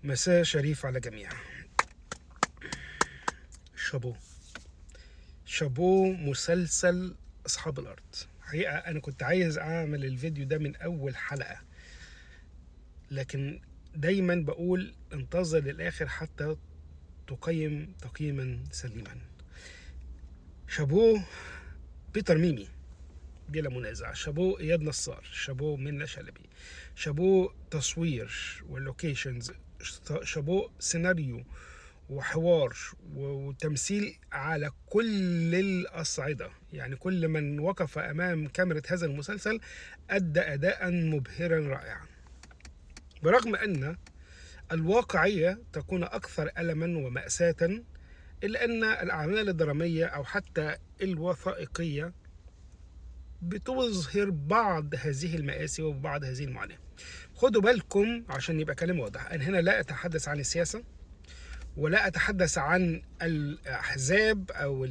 مساء شريف على جميع. شابو شابو مسلسل أصحاب الأرض. حقيقة أنا كنت عايز أعمل الفيديو ده من أول حلقة، لكن دايما بقول انتظر للآخر حتى تقيم تقييما سليما. شابو بيتر ميمي بلا منازع، شابو إياد نصار، شابو منة شلبي، شابو تصوير واللوكيشنز، شابو سيناريو وحوار وتمثيل على كل الأصعدة. يعني كل من وقف أمام كاميرا هذا المسلسل أدى أداء مبهرا رائعا، برغم أن الواقعية تكون أكثر ألما ومأساة، إلا أن الأعمال الدرامية أو حتى الوثائقية بتظهر بعض هذه المآسي وبعض هذه المعاناة. خدوا بالكم عشان يبقى كلام واضح، أنا هنا لا أتحدث عن السياسة، ولا أتحدث عن الأحزاب أو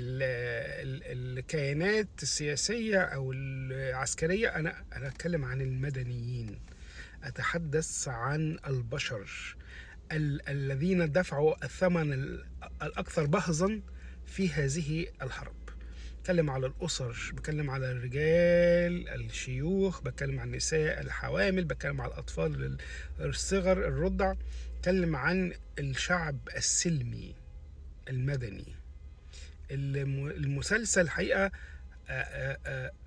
الكيانات السياسية أو العسكرية. أنا أتكلم عن المدنيين، أتحدث عن البشر الذين دفعوا الثمن الأكثر بهظا في هذه الحرب. بتكلم على الأسر، بتكلم على الرجال، الشيوخ، بتكلم عن النساء، الحوامل، بتكلم على الأطفال الصغر، الرضع، بتكلم عن الشعب السلمي المدني. المسلسل حقيقة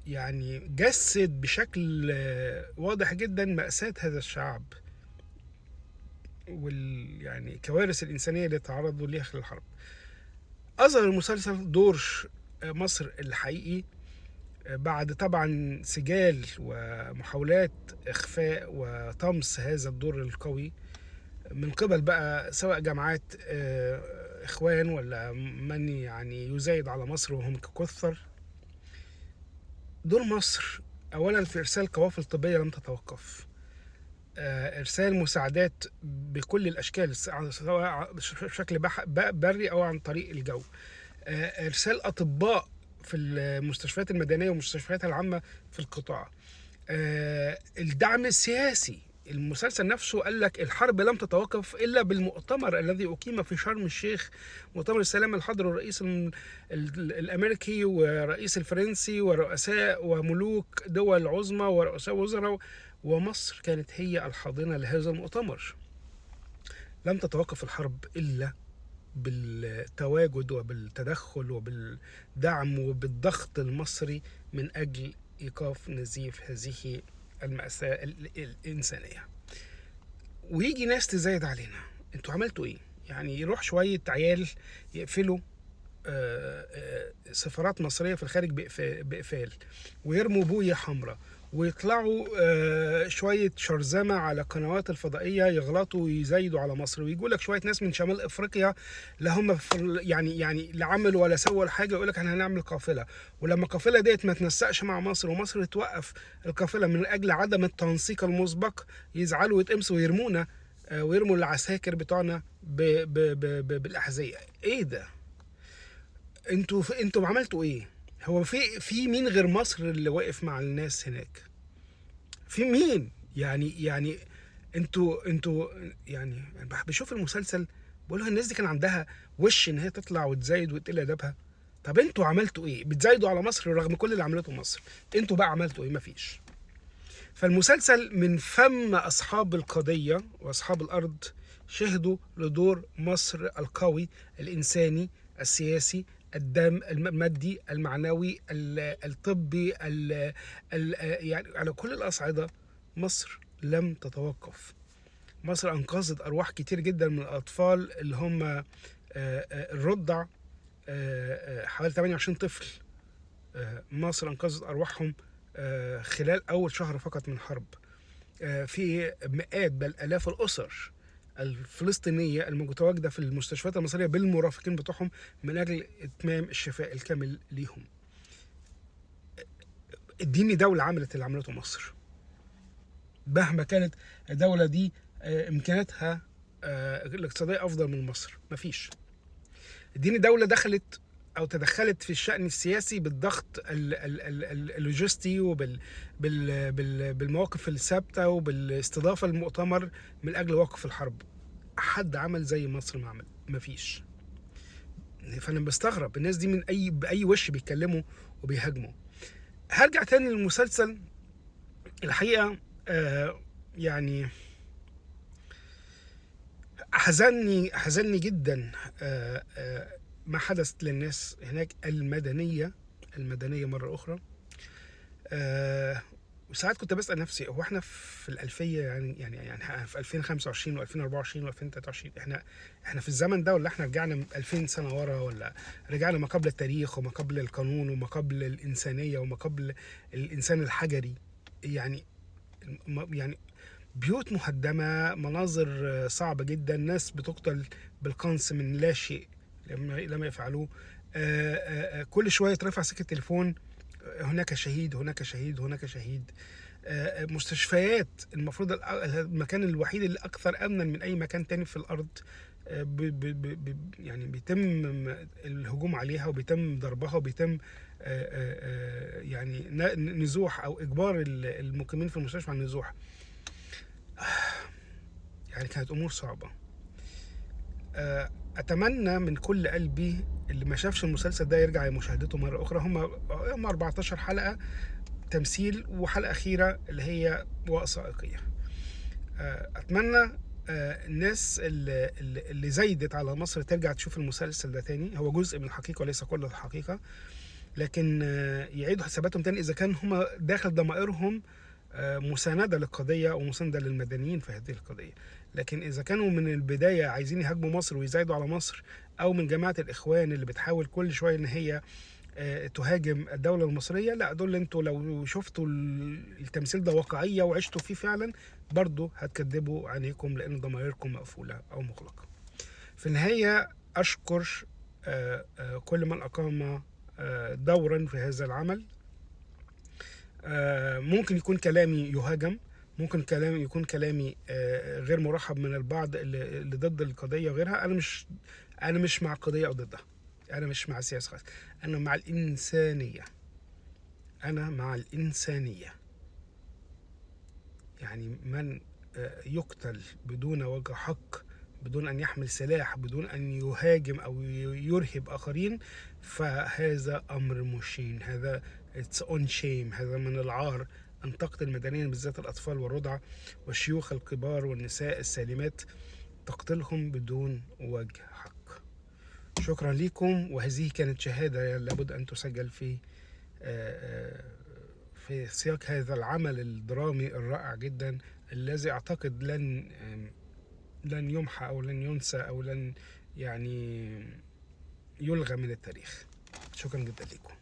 يعني جسد بشكل واضح جدا مأساة هذا الشعب يعني كوارث الإنسانية اللي تعرضوا ليها خلال الحرب. أظهر المسلسل دور مصر الحقيقي بعد طبعا سجال ومحاولات إخفاء وطمس هذا الدور القوي من قبل بقى سواء جماعات إخوان ولا من يعني يزايد على مصر وهم ككثر. دور مصر أولا في إرسال قوافل طبية لم تتوقف، إرسال مساعدات بكل الأشكال سواء بشكل بري أو عن طريق الجو، إرسال أطباء في المستشفيات المدنية والمستشفيات العامة في القطاع، الدعم السياسي. المسلسل نفسه قال لك الحرب لم تتوقف إلا بالمؤتمر الذي أقيم في شرم الشيخ، مؤتمر السلام اللي حضره الرئيس الأمريكي والرئيس الفرنسي ورؤساء وملوك دول عظمى ورؤساء وزراء، ومصر كانت هي الحاضنة لهذا المؤتمر. لم تتوقف الحرب إلا بالتواجد وبالتدخل وبالدعم وبالضغط المصري من أجل إيقاف نزيف هذه المأساة الإنسانية. ويجي ناس تزايد علينا، انتوا عملتوا ايه؟ يعني يروح شوية عيال يقفلوا سفارات مصرية في الخارج بإقفال، ويرموا بوية حمراء، ويطلعوا شوية شرذمة على قنوات الفضائية يغلطوا ويزايدوا على مصر، ويقول لك شوية ناس من شمال افريقيا لا هم يعني لا عملوا ولا سووا حاجة، يقول لك احنا هنعمل قافلة، ولما القافلة ديت ما تنسقش مع مصر ومصر توقف القافلة من اجل عدم التنسيق المسبق، يزعلوا ويتقمصوا ويرمونا ويرموا العساكر بتوعنا بالاحذية. ايه ده؟ انتوا عملتوا ايه؟ هو في مين غير مصر اللي واقف مع الناس هناك؟ في مين؟ يعني انتوا يعني بشوف المسلسل بقول له الناس دي كان عندها وش ان هي تطلع وتزايد وتقل ادبها. طب انتوا عملتوا ايه؟ بتزايدوا على مصر رغم كل اللي عملته مصر، انتوا بقى عملتوا ايه؟ مفيش. فالمسلسل من فم اصحاب القضية واصحاب الارض شهدوا لدور مصر القوي الانساني السياسي المادي المعنوي الطبي يعني على كل الأصعدة. مصر لم تتوقف. مصر أنقذت أرواح كتير جدا من الأطفال اللي هم الرضع، حوالي 28 طفل. مصر أنقذت أرواحهم خلال أول شهر فقط من حرب. في مئات بل آلاف الأسر الفلسطينية المتواجدة في المستشفيات المصرية بالمرافقين بتوعهم من أجل إتمام الشفاء الكامل ليهم. اديني دولة عملت اللي عملته مصر مهما كانت الدولة دي إمكاناتها الاقتصادية أفضل من مصر، مفيش. اديني دولة دخلت أو تدخلت في الشأن السياسي بالضغط اللوجستي وبالمواقف الثابتة وبالاستضافة للمؤتمر من أجل وقف الحرب. حد عمل زي مصر ما عمل، مفيش. فانا بستغرب الناس دي من باي وش بيتكلموا وبيهاجموا. هرجع تاني للمسلسل. الحقيقه يعني حزنني جدا ما حدث للناس هناك المدنيه مره اخرى. وساعات كنت بسأل نفسي، هو احنا في الألفية، يعني في 2025 و2024 و2023، احنا في الزمن ده، ولا احنا رجعنا 2000 سنة ورا، ولا رجعنا ما قبل التاريخ وما قبل القانون وما قبل الإنسانية وما قبل الإنسان الحجري؟ يعني يعني بيوت مهدمة، مناظر صعبة جدا، ناس بتقتل بالقنص من لا شيء لما يفعلوه. كل شوية يترفع سكة التليفون، هناك شهيد، هناك شهيد، هناك شهيد. مستشفيات المفروض المكان الوحيد اللي أكثر أمنا من أي مكان تاني في الأرض، يعني بيتم الهجوم عليها وبيتم ضربها وبيتم يعني نزوح أو إجبار المقيمين في المستشفى عن النزوح. يعني كانت أمور صعبة. أتمنى من كل قلبي اللي ما شافش المسلسل ده يرجع مشاهدته مرة أخرى. هم 14 حلقة تمثيل، وحلقة أخيرة اللي هي وثائقية. أتمنى الناس اللي زايدت على مصر ترجع تشوف المسلسل ده تاني. هو جزء من الحقيقة وليس كل الحقيقة، لكن يعيدوا حساباتهم تاني إذا كان هم داخل ضمائرهم مساندة للقضية ومساندة للمدنيين في هذه القضية. لكن إذا كانوا من البداية عايزين يهاجموا مصر ويزايدوا على مصر، أو من جماعة الإخوان اللي بتحاول كل شوية إن هي تهاجم الدولة المصرية، لا، دول انتوا لو شفتوا التمثيل ده واقعية وعشتوا فيه فعلا برضو هتكذبوا عينيكم، لأن ضمائركم مقفولة أو مغلقة. في النهاية أشكر كل من أقام دورا في هذا العمل. ممكن يكون كلامي يهاجم، ممكن يكون كلامي غير مرحب من البعض اللي ضد القضية وغيرها. أنا مش مع القضية أو ضدها، أنا مش مع السياسة خالص، أنا مع الإنسانية. يعني من يقتل بدون وجه حق، بدون أن يحمل سلاح، بدون أن يهاجم أو يرهب آخرين، فهذا أمر مشين. هذا it's on shame. هذا من العار أن تقتل مدنيا، بالذات الأطفال والرضع والشيوخ الكبار والنساء السالمات، تقتلهم بدون وجه حق. شكرا لكم، وهذه كانت شهادة لابد أن تسجل في سياق هذا العمل الدرامي الرائع جدا، الذي أعتقد لن يمحى أو لن ينسى أو لن يعني يلغى من التاريخ. شكرا جدا لكم.